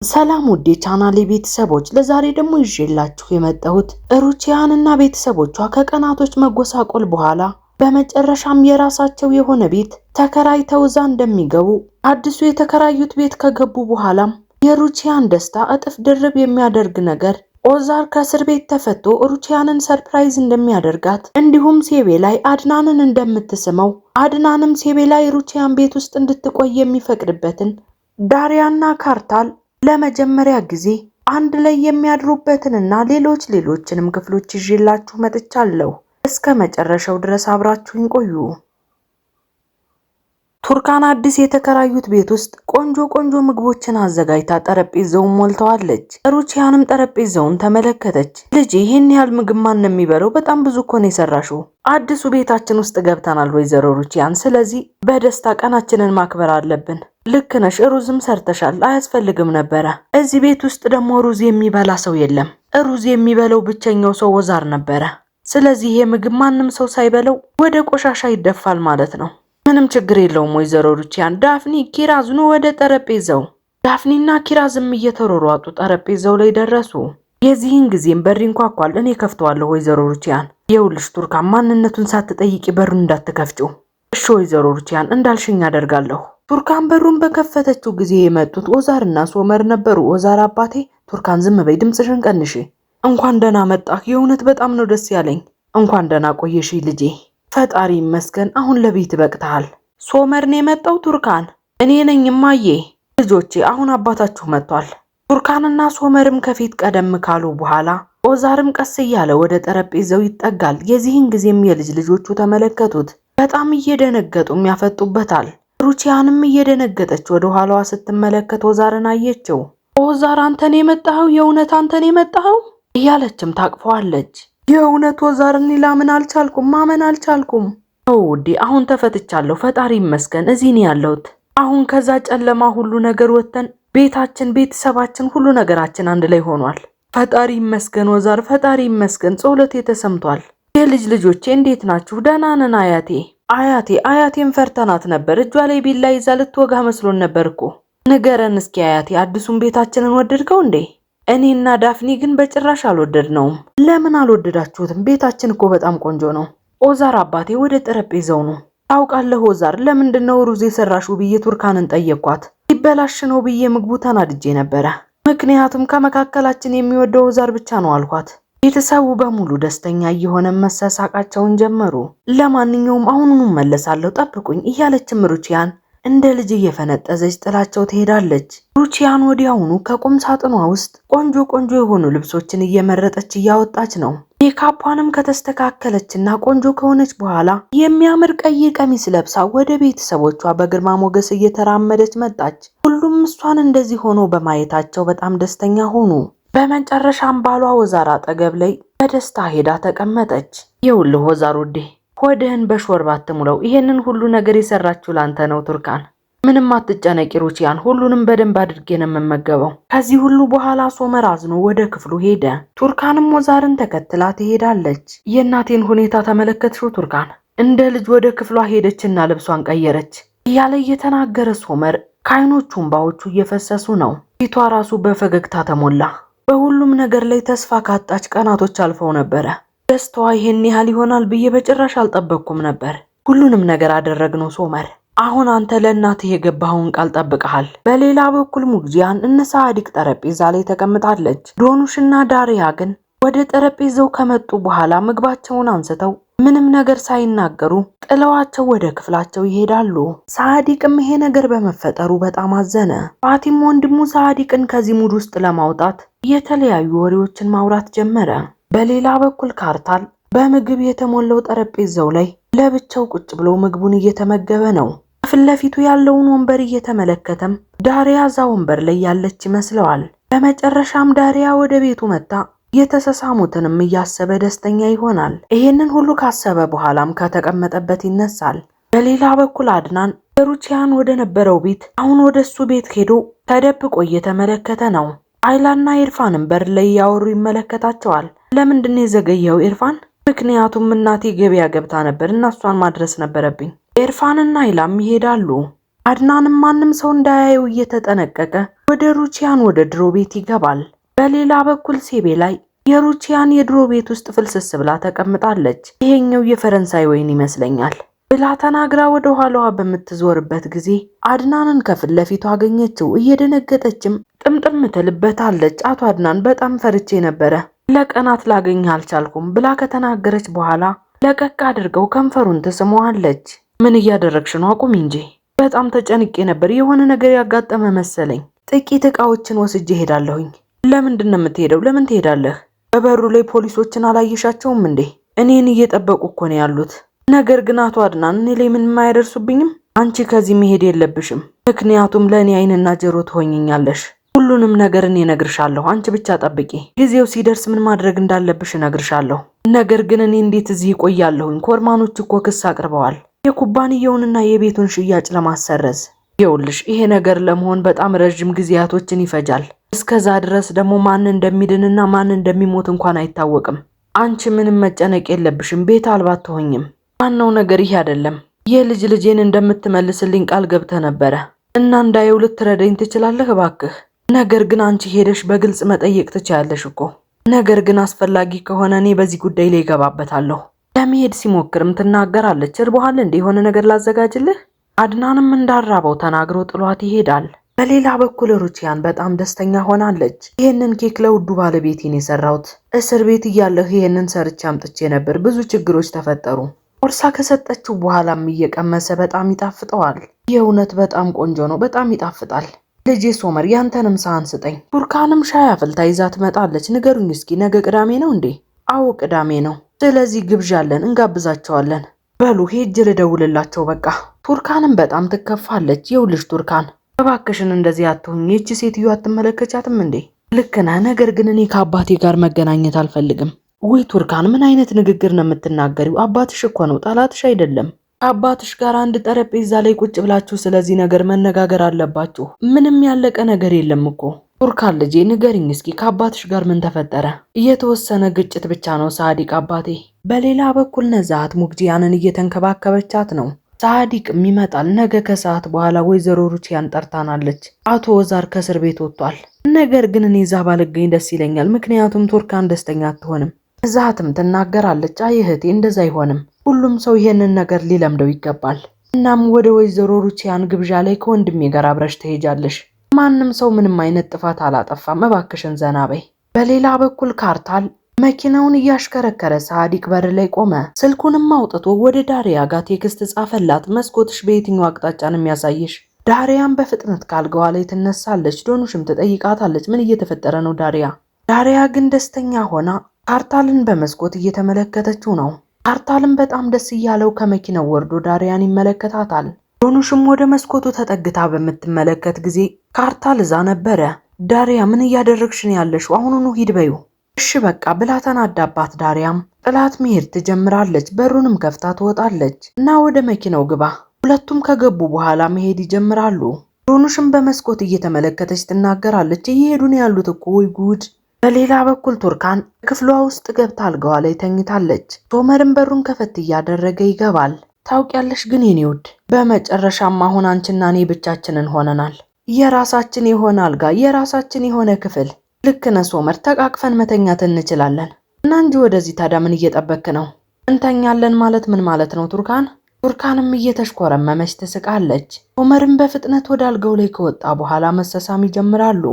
ሰላም ውዴ ቻናሌ ቤተሰቦች ለዛሬ ደግሞ ይዤላችሁ የመጣሁት ሩቺያንና ቤተሰቦቿ ከቀናቶች መጎሳቆል በኋላ በመጨረሻም የራሳቸው የሆነ ቤት ተከራይተው እዛ እንደሚገቡ አዲሱ የተከራዩት ቤት ከገቡ በኋላም የሩቺያን ደስታ እጥፍ ድርብ የሚያደርግ ነገር ኦዛር ከእስር ቤት ተፈቶ ሩቺያንን ሰርፕራይዝ እንደሚያደርጋት እንዲሁም ሴቤ ላይ አድናንን እንደምትስመው አድናንም ሴቤ ላይ ሩቺያን ቤት ውስጥ እንድትቆይ የሚፈቅድበትን ዳሪያና ካርታል ለመጀመሪያ ጊዜ አንድ ላይ የሚያድሩበትንና ሌሎችንም ክፍሎች ይዤላችሁ መጥቻለሁ። እስከ መጨረሻው ድረስ አብራችሁኝ ቆዩ። ቱርካን አዲስ የተከራዩት ቤት ውስጥ ቆንጆ ምግቦችን አዘጋጅታ ጠረጴዛውን ሞልተዋለች። ሩቺያንም ጠረጴዛውን ተመለከተች። ልጅ ይህን ያህል ምግብ ማን ነው የሚበላው? በጣም ብዙ እኮ ነው የሰራሽው። አዲሱ ቤታችን ውስጥ ገብተናል ወይዘሮ ሩቺያን፣ ስለዚህ በደስታ ቀናችንን ማክበር አለብን። ልክ ነሽ፣ ሩዝም ሰርተሻል፣ አያስፈልግም ነበረ። እዚህ ቤት ውስጥ ደግሞ ሩዝ የሚበላ ሰው የለም። ሩዝ የሚበላው ብቸኛው ሰው ኦዛር ነበረ። ስለዚህ ይሄ ምግብ ማንም ሰው ሳይበለው ወደ ቆሻሻ ይደፋል ማለት ነው። ምንም ችግር የለውም ወይዘሮ ሩቺያን። ዳፍኒ፣ ኪራዝ ኑ ወደ ጠረጴዛው። ዳፍኒና ኪራዝም እየተሯሯጡ ጠረጴዛው ላይ ደረሱ። የዚህን ጊዜም በር ይንኳኳል። እኔ ከፍተዋለሁ ወይዘሮ ሩቺያን። ይኸውልሽ ቱርካን፣ ማንነቱን ሳትጠይቂ በሩን እንዳትከፍጪው። እሺ ወይዘሮ ሩቺያን፣ እንዳልሽኝ አደርጋለሁ። ቱርካን በሩን በከፈተችው ጊዜ የመጡት ኦዛርና ሶመር ነበሩ። ኦዛር አባቴ፣ ቱርካን ዝም በይ፣ ድምፅሽን ቀንሺ። እንኳን ደህና መጣህ። የእውነት በጣም ነው ደስ ያለኝ። እንኳን ደህና ቆየሽ ልጄ። ፈጣሪ ይመስገን፣ አሁን ለቤት በቅተሃል። ሶመር ነው የመጣው? ቱርካን፣ እኔ ነኝ እማዬ። ልጆቼ፣ አሁን አባታችሁ መጥቷል። ቱርካንና ሶመርም ከፊት ቀደም ካሉ በኋላ ኦዛርም ቀስ እያለ ወደ ጠረጴዛው ይጠጋል። የዚህን ጊዜም የልጅ ልጆቹ ተመለከቱት። በጣም እየደነገጡም ያፈጡበታል። ሩቺያንም እየደነገጠች ወደ ኋላዋ ስትመለከት ኦዛርን አየችው። ኦዛር፣ አንተን የመጣኸው? የእውነት አንተን የመጣኸው? እያለችም ታቅፈዋለች። የእውነት ኦዛርን ላምን አልቻልኩም፣ ማመን አልቻልኩም። ውዴ፣ አሁን ተፈትቻለሁ፣ ፈጣሪ ይመስገን። እዚህ ነው ያለሁት። አሁን ከዛ ጨለማ ሁሉ ነገር ወጥተን ቤታችን፣ ቤተሰባችን፣ ሁሉ ነገራችን አንድ ላይ ሆኗል። ፈጣሪ ይመስገን ኦዛር፣ ፈጣሪ ይመስገን። ጸሎቴ ተሰምቷል። የልጅ ልጆቼ እንዴት ናችሁ? ደህና ነን አያቴ። አያቴን ፈርተናት ነበር። እጇ ላይ ቢላ ይዛ ልትወጋ መስሎን ነበር እኮ። ንገረን እስኪ አያቴ፣ አዲሱን ቤታችንን ወደድከው እንዴ? እኔና ዳፍኒ ግን በጭራሽ አልወደድነውም። ለምን አልወደዳችሁትም? ቤታችን እኮ በጣም ቆንጆ ነው። ኦዛር አባቴ፣ ወደ ጠረጴዛው ነው። ታውቃለህ ኦዛር፣ ለምንድነው ሩዝ የሰራሽው ብዬ ቱርካንን ጠየቅኳት። ይበላሽ ነው ብዬ ምግቡ ተናድጄ ነበረ። ምክንያቱም ከመካከላችን የሚወደው ኦዛር ብቻ ነው አልኳት። ቤተሰቡ በሙሉ ደስተኛ እየሆነ መሳሳቃቸውን ጀመሩ። ለማንኛውም አሁኑኑ መለሳለሁ፣ ጠብቁኝ እያለችም ሩቺያን እንደ ልጅ እየፈነጠዘች ጥላቸው ትሄዳለች። ሩቺያን ወዲያውኑ ከቁም ሳጥኗ ውስጥ ቆንጆ የሆኑ ልብሶችን እየመረጠች እያወጣች ነው። ሜካፓንም ከተስተካከለችና ቆንጆ ከሆነች በኋላ የሚያምር ቀይ ቀሚስ ለብሳ ወደ ቤተሰቦቿ በግርማ ሞገስ እየተራመደች መጣች። ሁሉም እሷን እንደዚህ ሆኖ በማየታቸው በጣም ደስተኛ ሆኑ። በመጨረሻም ባሏ ኦዛር አጠገብ ላይ በደስታ ሄዳ ተቀመጠች። ይኸውልህ ኦዛር ውዴ፣ ሆድህን በሾርባ አትሙለው። ይሄንን ሁሉ ነገር የሰራችው ላንተ ነው ቱርካን። ምንም አትጨነቂ ሩቺያን፣ ሁሉንም በደንብ አድርጌ ነው የምመገበው። ከዚህ ሁሉ በኋላ ሶመር አዝኖ ወደ ክፍሉ ሄደ። ቱርካንም ኦዛርን ተከትላ ትሄዳለች። የእናቴን ሁኔታ ተመለከትሽው ቱርካን? እንደ ልጅ ወደ ክፍሏ ሄደችና ልብሷን ቀየረች እያለ እየተናገረ ሶመር ከዓይኖቹ እንባዎቹ እየፈሰሱ ነው። ፊቷ ራሱ በፈገግታ ተሞላ። በሁሉም ነገር ላይ ተስፋ ካጣች ቀናቶች አልፈው ነበረ። ደስታዋ ይሄን ያህል ይሆናል ብዬ በጭራሽ አልጠበቅኩም ነበር። ሁሉንም ነገር አደረግነው ሶመር። አሁን አንተ ለእናትህ የገባኸውን ቃል ጠብቀሃል። በሌላ በኩል ሙግዚያን እነ ሳዲቅ ጠረጴዛ ላይ ተቀምጣለች። ዶኑሽና ዳሪያ ግን ወደ ጠረጴዛው ከመጡ በኋላ ምግባቸውን አንስተው ምንም ነገር ሳይናገሩ ጥለዋቸው ወደ ክፍላቸው ይሄዳሉ። ሳዲቅም ይሄ ነገር በመፈጠሩ በጣም አዘነ። ፋቲም ወንድሙ ሳዲቅን ከዚህ ሙድ ውስጥ ለማውጣት የተለያዩ ወሬዎችን ማውራት ጀመረ። በሌላ በኩል ካርታል በምግብ የተሞላው ጠረጴዛው ላይ ለብቻው ቁጭ ብሎ ምግቡን እየተመገበ ነው። ፊት ለፊቱ ያለውን ወንበር እየተመለከተም ዳሪያ እዛ ወንበር ላይ ያለች ይመስለዋል። በመጨረሻም ዳሪያ ወደ ቤቱ መጣ። የተሰሳሙትንም እያሰበ ደስተኛ ይሆናል። ይሄንን ሁሉ ካሰበ በኋላም ከተቀመጠበት ይነሳል። በሌላ በኩል አድናን ሩቺያን ወደ ነበረው ቤት አሁን ወደ እሱ ቤት ሄዶ ተደብቆ እየተመለከተ ነው። አይላና ኢርፋንም በር ላይ ያወሩ ይመለከታቸዋል። ለምንድነው የዘገየው ኢርፋን? ምክንያቱም እናቴ ገበያ ገብታ ነበር እና እሷን ማድረስ ነበረብኝ። ኢርፋንና አይላም ይሄዳሉ። አድናንም ማንም ሰው እንዳያየው እየተጠነቀቀ ወደ ሩቺያን ወደ ድሮ ቤት ይገባል። በሌላ በኩል ሴቤ ላይ የሩቺያን የድሮ ቤት ውስጥ ፍልስስ ብላ ተቀምጣለች። ይሄኛው የፈረንሳይ ወይን ይመስለኛል ብላ ተናግራ ወደ ኋላዋ በምትዞርበት ጊዜ አድናንን ከፊት ለፊቱ አገኘችው። እየደነገጠችም ጥምጥም ትልበታለች። አቶ አድናን በጣም ፈርቼ ነበረ፣ ለቀናት ላገኝህ አልቻልኩም ብላ ከተናገረች በኋላ ለቀቅ አድርገው ከንፈሩን ትስመዋለች። ምን እያደረግሽ ነው? አቁሚ እንጂ። በጣም ተጨንቄ ነበር፣ የሆነ ነገር ያጋጠመ መሰለኝ። ጥቂት ዕቃዎችን ወስጄ ሄዳለሁኝ። ለምንድን ነው የምትሄደው? ለምን ትሄዳለህ? በበሩ ላይ ፖሊሶችን አላየሻቸውም እንዴ? እኔን እየጠበቁ እኮ ነው ያሉት። ነገር ግን አቶ አድናን እኔ ላይ ምንም አያደርሱብኝም። አንቺ ከዚህ መሄድ የለብሽም፣ ምክንያቱም ለእኔ ዓይንና ጆሮ ትሆኝኛለሽ። ሁሉንም ነገር እኔ እነግርሻለሁ፣ አንቺ ብቻ ጠብቂ። ጊዜው ሲደርስ ምን ማድረግ እንዳለብሽ እነግርሻለሁ። ነገር ግን እኔ እንዴት እዚህ እቆያለሁኝ? ኮርማኖች እኮ ክስ አቅርበዋል፣ የኩባንያውንና የቤቱን ሽያጭ ለማሰረዝ። ይኸውልሽ ይሄ ነገር ለመሆን በጣም ረጅም ጊዜያቶችን ይፈጃል። እስከዛ ድረስ ደግሞ ማን እንደሚድንና ማን እንደሚሞት እንኳን አይታወቅም። አንቺ ምንም መጨነቅ የለብሽም፣ ቤት አልባ አትሆኝም። ዋናው ነገር ይሄ አይደለም። የልጅ ልጄን እንደምትመልስልኝ ቃል ገብተህ ነበረ እና እንዳየው ልትረዳኝ ትችላለህ እባክህ? ነገር ግን አንቺ ሄደሽ በግልጽ መጠየቅ ትችያለሽ እኮ። ነገር ግን አስፈላጊ ከሆነ እኔ በዚህ ጉዳይ ላይ እገባበታለሁ። ለመሄድ ሲሞክርም ትናገራለች። እርቦሃል እንዴ? የሆነ ነገር ላዘጋጅልህ? አድናንም እንዳራበው ተናግሮ ጥሏት ይሄዳል። በሌላ በኩል ሩቺያን በጣም ደስተኛ ሆናለች። ይሄንን ኬክ ለውዱ ባለቤቴን የሰራሁት፣ እስር ቤት እያለሁ ይሄንን ሰርቼ አምጥቼ ነበር፣ ብዙ ችግሮች ተፈጠሩ። ቆርሳ ከሰጠችው በኋላም እየቀመሰ በጣም ይጣፍጠዋል። የእውነት በጣም ቆንጆ ነው፣ በጣም ይጣፍጣል። ልጄ ሶመር ያንተንም ሳህን ስጠኝ። ቱርካንም ሻይ አፍልታ ይዛ ትመጣለች። ንገሩኝ እስኪ ነገ ቅዳሜ ነው እንዴ? አዎ ቅዳሜ ነው። ስለዚህ ግብዣ አለን፣ እንጋብዛቸዋለን። በሉ ሄጅ ልደውልላቸው በቃ። ቱርካንም በጣም ትከፋለች። ይኸውልሽ ቱርካን እባክሽን እንደዚህ አትሁኝ። ይቺ ሴትዮ አትመለከቻትም እንዴ? ልክ ነህ፣ ነገር ግን እኔ ከአባቴ ጋር መገናኘት አልፈልግም። ወይ ቱርካን ምን አይነት ንግግር ነው የምትናገሪው? አባትሽ እኮ ነው፣ ጠላትሽ አይደለም። ከአባትሽ ጋር አንድ ጠረጴዛ ላይ ቁጭ ብላችሁ ስለዚህ ነገር መነጋገር አለባችሁ። ምንም ያለቀ ነገር የለም እኮ። ቱርካን ልጄ ንገሪኝ እስኪ ከአባትሽ ጋር ምን ተፈጠረ? የተወሰነ ግጭት ብቻ ነው ሳዲቅ አባቴ። በሌላ በኩል ነዛት ሙግጂያንን እየተንከባከበቻት ነው። ሳዲቅም ይመጣል። ነገ ከሰዓት በኋላ ወይዘሮ ሩቺያን ጠርታናለች። አቶ ወዛር ከእስር ቤት ወጥቷል። ነገር ግን እኔ እዛ ባልገኝ ደስ ይለኛል፣ ምክንያቱም ቱርካን ደስተኛ አትሆንም። ነዛትም ትናገራለች። አይ እህቴ እንደዛ አይሆንም፣ ሁሉም ሰው ይሄንን ነገር ሊለምደው ይገባል። እናም ወደ ወይዘሮ ሩቺያን ግብዣ ላይ ከወንድሜ ጋር አብረሽ ትሄጃለሽ። ማንም ሰው ምንም አይነት ጥፋት አላጠፋም፣ እባክሽን ዘና በይ። በሌላ በኩል ካርታል መኪናውን እያሽከረከረ ሳዲቅ በር ላይ ቆመ። ስልኩንም አውጥቶ ወደ ዳሪያ ጋር ቴክስት ጻፈላት። መስኮትሽ በየትኛው አቅጣጫ ነው የሚያሳይሽ? ዳሪያም በፍጥነት ካልጋዋ ላይ ትነሳለች። ዶኑሽም ትጠይቃታለች። ምን እየተፈጠረ ነው ዳሪያ? ዳሪያ ግን ደስተኛ ሆና ካርታልን በመስኮት እየተመለከተችው ነው። ካርታልን በጣም ደስ እያለው ከመኪናው ወርዶ ዳሪያን ይመለከታታል። ዶኑሽም ወደ መስኮቱ ተጠግታ በምትመለከት ጊዜ ካርታል እዛ ነበረ። ዳሪያ ምን እያደረግሽ ነው ያለሽው? አሁኑኑ ሂድ በዩ። እሺ በቃ ብላ ተናዳባት ዳሪያም ጥላት መሄድ ትጀምራለች። በሩንም ከፍታ ትወጣለች እና ወደ መኪናው ግባ። ሁለቱም ከገቡ በኋላ መሄድ ይጀምራሉ። ዶኑሽም በመስኮት እየተመለከተች ትናገራለች። እየሄዱ ነው ያሉት እኮ ወይ ጉድ። በሌላ በኩል ቱርካን ክፍሏ ውስጥ ገብታ አልጋዋ ላይ ተኝታለች። ሶመርም በሩን ከፈት እያደረገ ይገባል። ታውቂያለሽ ግን የኔ ውድ በመጨረሻም አሁን አንቺና እኔ ብቻችንን ሆነናል። የራሳችን የሆነ አልጋ፣ የራሳችን የሆነ ክፍል። ልክ ነህ ሶመር፣ ተቃቅፈን መተኛት እንችላለን። እና እንጂ ወደዚህ ታዲያ ምን እየጠበክ ነው? እንተኛለን ማለት ምን ማለት ነው ቱርካን? ቱርካንም እየተሽኮረመመች ትስቃለች። ሶመርም በፍጥነት ወደ አልጋው ላይ ከወጣ በኋላ መሰሳም ይጀምራሉ።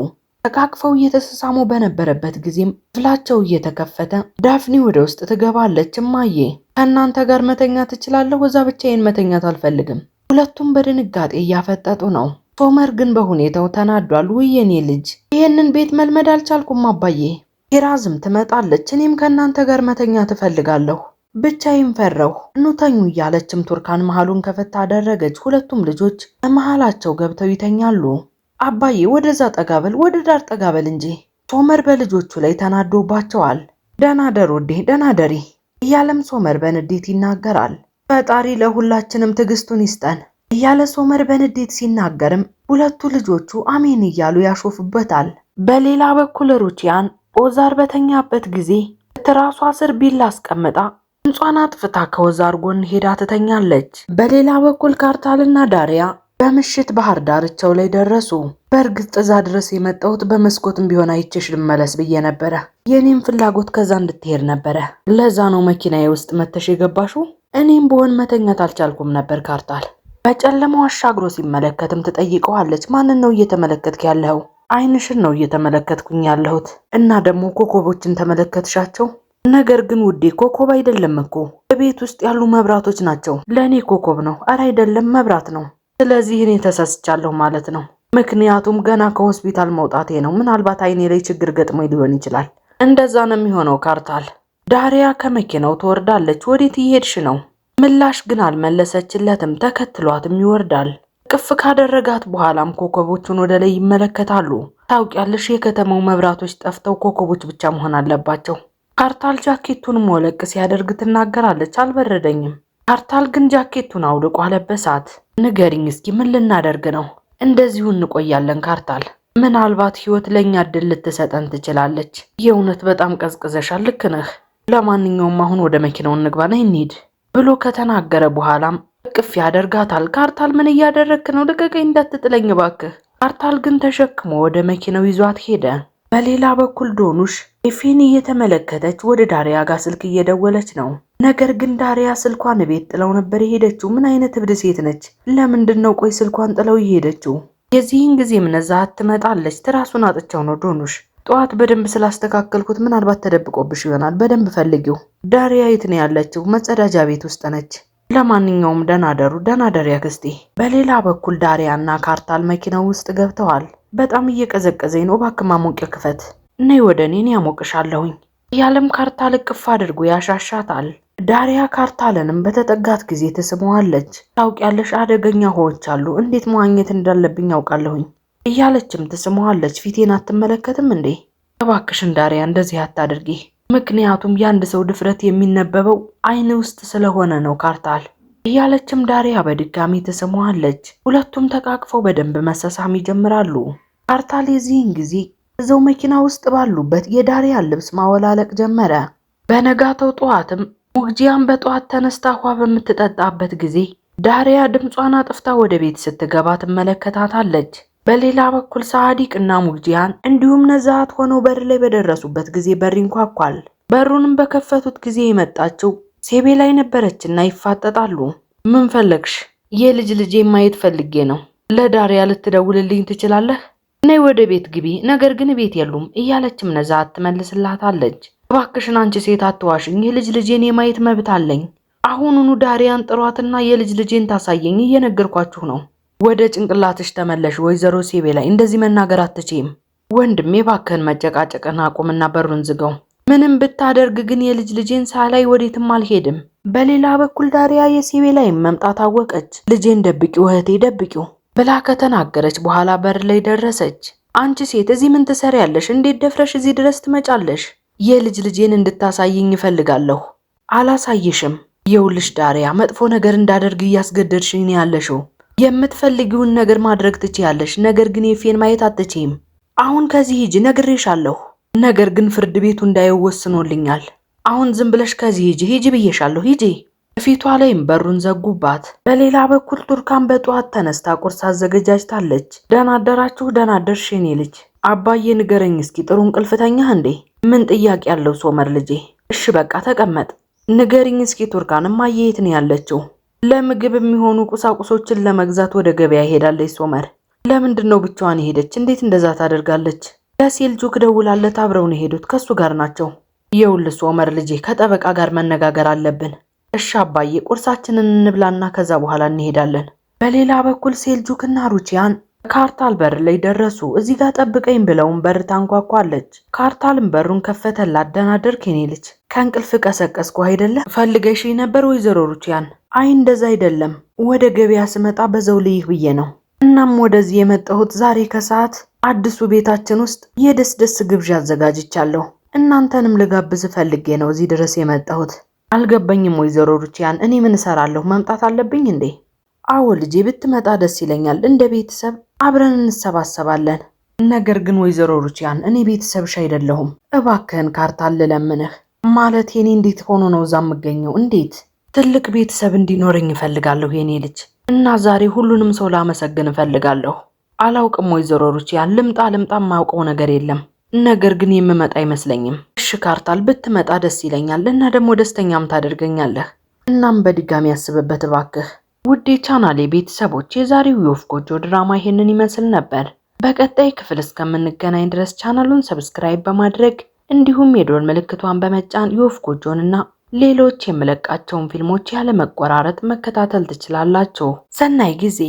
ተቃቅፈው እየተሰሳሙ በነበረበት ጊዜም ክፍላቸው እየተከፈተ ዳፍኒ ወደ ውስጥ ትገባለች። እማዬ ከእናንተ ጋር መተኛት እችላለሁ፣ እዛ ብቻዬን መተኛት አልፈልግም። ሁለቱም በድንጋጤ እያፈጠጡ ነው። ሶመር ግን በሁኔታው ተናዷል። ውይ የኔ ልጅ ይሄንን ቤት መልመድ አልቻልኩም አባዬ። ኪራዝም ትመጣለች። እኔም ከእናንተ ጋር መተኛት እፈልጋለሁ፣ ብቻዬን ፈራሁ፣ ኑተኙ እያለችም ቱርካን መሃሉን ከፈታ አደረገች። ሁለቱም ልጆች መሃላቸው ገብተው ይተኛሉ። አባዬ ወደዛ ጠጋበል፣ ወደ ዳር ጠጋበል እንጂ። ሶመር በልጆቹ ላይ ተናዶባቸዋል። ደህና ደር ውዴ፣ ደህና ደሪ እያለም ሶመር በንዴት ይናገራል። ፈጣሪ ለሁላችንም ትዕግስቱን ይስጠን እያለ ሶመር በንዴት ሲናገርም ሁለቱ ልጆቹ አሜን እያሉ ያሾፉበታል። በሌላ በኩል ሩቺያን ኦዛር በተኛበት ጊዜ ትራሷ ስር ቢላ አስቀምጣ ድምጿን አጥፍታ ከኦዛር ጎን ሄዳ ትተኛለች። በሌላ በኩል ካርታልና ዳሪያ በምሽት ባህር ዳርቻው ላይ ደረሱ። በእርግጥ እዛ ድረስ የመጣሁት በመስኮትም ቢሆን አይቼሽ ልመለስ ብዬ ነበረ። የኔም ፍላጎት ከዛ እንድትሄድ ነበረ። ለዛ ነው መኪናዬ ውስጥ መተሽ የገባሽው። እኔም በሆን መተኛት አልቻልኩም ነበር። ካርታል በጨለማው አሻግሮ ሲመለከትም ትጠይቀዋለች። ማንን ነው እየተመለከትክ ያለኸው? አይንሽን ነው እየተመለከትኩኝ ያለሁት። እና ደግሞ ኮከቦችን ተመለከትሻቸው? ነገር ግን ውዴ ኮከብ አይደለም እኮ በቤት ውስጥ ያሉ መብራቶች ናቸው። ለእኔ ኮከብ ነው። አረ አይደለም መብራት ነው። ስለዚህ እኔ ተሳስቻለሁ ማለት ነው። ምክንያቱም ገና ከሆስፒታል መውጣቴ ነው። ምናልባት አይኔ ላይ ችግር ገጥሞ ሊሆን ይችላል። እንደዛ ነው የሚሆነው ካርታል። ዳሪያ ከመኪናው ትወርዳለች። ወዴት እየሄድሽ ነው? ምላሽ ግን አልመለሰችለትም። ተከትሏትም ይወርዳል። ቅፍ ካደረጋት በኋላም ኮከቦቹን ወደ ላይ ይመለከታሉ። ታውቂያለሽ የከተማው መብራቶች ጠፍተው ኮከቦች ብቻ መሆን አለባቸው። ካርታል ጃኬቱን ሞለቅ ሲያደርግ ትናገራለች። አልበረደኝም። ካርታል ግን ጃኬቱን አውልቆ አለበሳት። ንገሪኝ እስኪ ምን ልናደርግ ነው? እንደዚሁ እንቆያለን ካርታል። ምናልባት ህይወት ለእኛ እድል ልትሰጠን ትችላለች። የእውነት በጣም ቀዝቅዘሻል። ልክ ነህ። ለማንኛውም አሁን ወደ መኪናው እንግባና እንሂድ ብሎ ከተናገረ በኋላም እቅፍ ያደርጋታል። ካርታል ምን እያደረግክ ነው? ልቀቀኝ፣ እንዳትጥለኝ እባክህ። ካርታል ግን ተሸክሞ ወደ መኪናው ይዟት ሄደ። በሌላ በኩል ዶኑሽ ኤፌን እየተመለከተች ወደ ዳሪያ ጋር ስልክ እየደወለች ነው። ነገር ግን ዳሪያ ስልኳን ቤት ጥለው ነበር የሄደችው። ምን አይነት እብድ ሴት ነች? ለምንድን ነው ቆይ ስልኳን ጥለው የሄደችው? የዚህን ጊዜም ነዛት ትመጣለች። ትራሱን አጥቻው ነው ዶኑሽ። ጠዋት በደንብ ስላስተካከልኩት ምናልባት ተደብቆብሽ ይሆናል። በደንብ ፈልጊው። ዳሪያ የት ነው ያለችው? መጸዳጃ ቤት ውስጥ ነች። ለማንኛውም ደህና ደሩ። ደህና ደሪ አክስቴ። በሌላ በኩል ዳሪያና ካርታል መኪናው ውስጥ ገብተዋል። በጣም እየቀዘቀዘኝ ነው፣ እባክህ ማሞቂያ ክፈት። ነይ ወደ እኔን ያሞቅሻለሁኝ እያለም ካርታል እቅፍ አድርጎ ያሻሻታል። ዳሪያ ካርታልንም በተጠጋት ጊዜ ትስመዋለች። ታውቂያለሽ አደገኛ ውሃዎች አሉ፣ እንዴት መዋኘት እንዳለብኝ ያውቃለሁኝ እያለችም ትስመዋለች። ፊቴን አትመለከትም እንዴ? እባክሽን ዳሪያ እንደዚህ አታድርጊ። ምክንያቱም የአንድ ሰው ድፍረት የሚነበበው አይን ውስጥ ስለሆነ ነው ካርታል እያለችም ዳሪያ በድጋሚ ትስመዋለች። ሁለቱም ተቃቅፈው በደንብ መሳሳም ይጀምራሉ። ካርታል የዚህን ጊዜ እዛው መኪና ውስጥ ባሉበት የዳሪያን ልብስ ማወላለቅ ጀመረ። በነጋታው ጠዋትም ሙግጂያን በጠዋት ተነስታ ውሃ በምትጠጣበት ጊዜ ዳሪያ ድምጿን አጥፍታ ወደ ቤት ስትገባ ትመለከታታለች። በሌላ በኩል ሳዲቅ እና ሙግጂያን እንዲሁም ነዛት ሆነው በር ላይ በደረሱበት ጊዜ በር ይንኳኳል። በሩንም በከፈቱት ጊዜ የመጣችው ሴቤ ላይ ነበረችና ይፋጠጣሉ። ምን ፈለግሽ? የልጅ ልጄ ማየት ፈልጌ ነው። ለዳሪያ ልትደውልልኝ ትችላለህ? ነይ ወደ ቤት ግቢ። ነገር ግን ቤት የሉም እያለችም ነዛት ትመልስላታለች። እባክሽን አንቺ ሴት አትዋሽኝ። የልጅ ልጄን የማየት መብት አለኝ። አሁኑኑ ዳሪያን ጥሯትና የልጅ ልጄን ታሳየኝ። እየነገርኳችሁ ነው። ወደ ጭንቅላትሽ ተመለሽ ወይዘሮ ሴቤ ላይ እንደዚህ መናገር አትችይም። ወንድሜ እባክህን መጨቃጨቅን አቁምና በሩን ዝጋው። ምንም ብታደርግ ግን የልጅ ልጄን ሳላይ ወዴትም አልሄድም። በሌላ በኩል ዳሪያ የሴቤ ላይ መምጣት አወቀች። ልጄን ደብቂው እህቴ ደብቂው ብላ ከተናገረች በኋላ በር ላይ ደረሰች። አንቺ ሴት እዚህ ምን ትሰሪያለሽ? እንዴት ደፍረሽ እዚህ ድረስ ትመጫለሽ? የልጅ ልጄን እንድታሳይኝ እፈልጋለሁ። አላሳይሽም። የውልሽ ዳሪያ መጥፎ ነገር እንዳደርግ እያስገደድሽኝ ያለሽው። የምትፈልጊውን ነገር ማድረግ ትችያለሽ፣ ነገር ግን ኤፌን ማየት አትችይም። አሁን ከዚህ ሂጂ ነግሬሻለሁ። ነገር ግን ፍርድ ቤቱ እንዳይወስኖልኛል። አሁን ዝም ብለሽ ከዚህ ሂጂ ብዬሻለሁ፣ ሂጂ። ፊቷ ላይም በሩን ዘጉባት። በሌላ በኩል ቱርካን በጠዋት ተነስታ ቁርስ አዘገጃጅታለች። ደህና አደራችሁ? ደህና አደርሽ የኔ ልጅ። አባዬ ንገረኝ እስኪ ጥሩ እንቅልፍ ተኛህ እንዴ? ምን ጥያቄ ያለው ሶመር ልጄ? እሺ በቃ ተቀመጥ። ንገሪኝ እስኪ ቱርካን እማዬ የት ነው ያለችው? ለምግብ የሚሆኑ ቁሳቁሶችን ለመግዛት ወደ ገበያ ሄዳለች ሶመር። ለምንድን ነው ብቻዋን ሄደች? እንዴት እንደዛ ታደርጋለች? ለሴልጁክ ደውላለት አብረው ነው ሄዱት፣ ከሱ ጋር ናቸው። ይኸውልህ ሶመር ልጄ ከጠበቃ ጋር መነጋገር አለብን። እሺ አባዬ ቁርሳችንን እንብላና ከዛ በኋላ እንሄዳለን። በሌላ በኩል ሴልጁክና ሩቺያን ካርታል በር ላይ ደረሱ። እዚህ ጋር ጠብቀኝ ብለውም በር ታንኳኳለች። ካርታልም በሩን ከፈተላት። ደህና አደርክ የኔ ልጅ? ከእንቅልፍ ቀሰቀስኩ አይደለ? ፈልገሽ ነበር ወይዘሮ ሩቺያን? አይ እንደዛ አይደለም፣ ወደ ገበያ ስመጣ በዘው ልይህ ብዬ ነው። እናም ወደዚህ የመጣሁት ዛሬ ከሰዓት አዲሱ ቤታችን ውስጥ የደስደስ ግብዣ አዘጋጅቻለሁ። እናንተንም ልጋብዝ ፈልጌ ነው እዚህ ድረስ የመጣሁት። አልገባኝም ወይዘሮ ሩቺያን፣ እኔ ምን እሰራለሁ? መምጣት አለብኝ እንዴ? አዎ ልጄ ብትመጣ ደስ ይለኛል። እንደ ቤተሰብ አብረን እንሰባሰባለን። ነገር ግን ወይዘሮ ሩቺያን እኔ ቤተሰብሽ አይደለሁም። እባክህን ካርታል ልለምንህ። ማለት የኔ እንዴት ሆኖ ነው እዛ የምገኘው? እንዴት? ትልቅ ቤተሰብ እንዲኖረኝ እፈልጋለሁ የኔ ልጅ። እና ዛሬ ሁሉንም ሰው ላመሰግን እፈልጋለሁ። አላውቅም ወይዘሮ ሩቺያ፣ ልምጣ የማውቀው ነገር የለም። ነገር ግን የምመጣ አይመስለኝም። እሺ ካርታል፣ ብትመጣ ደስ ይለኛል እና ደግሞ ደስተኛም ታደርገኛለህ። እናም በድጋሚ ያስብበት እባክህ። ውድ የቻናሌ ቤተሰቦች የዛሬው የወፍ ጎጆ ድራማ ይሄንን ይመስል ነበር። በቀጣይ ክፍል እስከምንገናኝ ድረስ ቻናሉን ሰብስክራይብ በማድረግ እንዲሁም የደወል ምልክቷን በመጫን የወፍ ጎጆንና ሌሎች የምለቃቸውን ፊልሞች ያለ መቆራረጥ መከታተል ትችላላችሁ። ሰናይ ጊዜ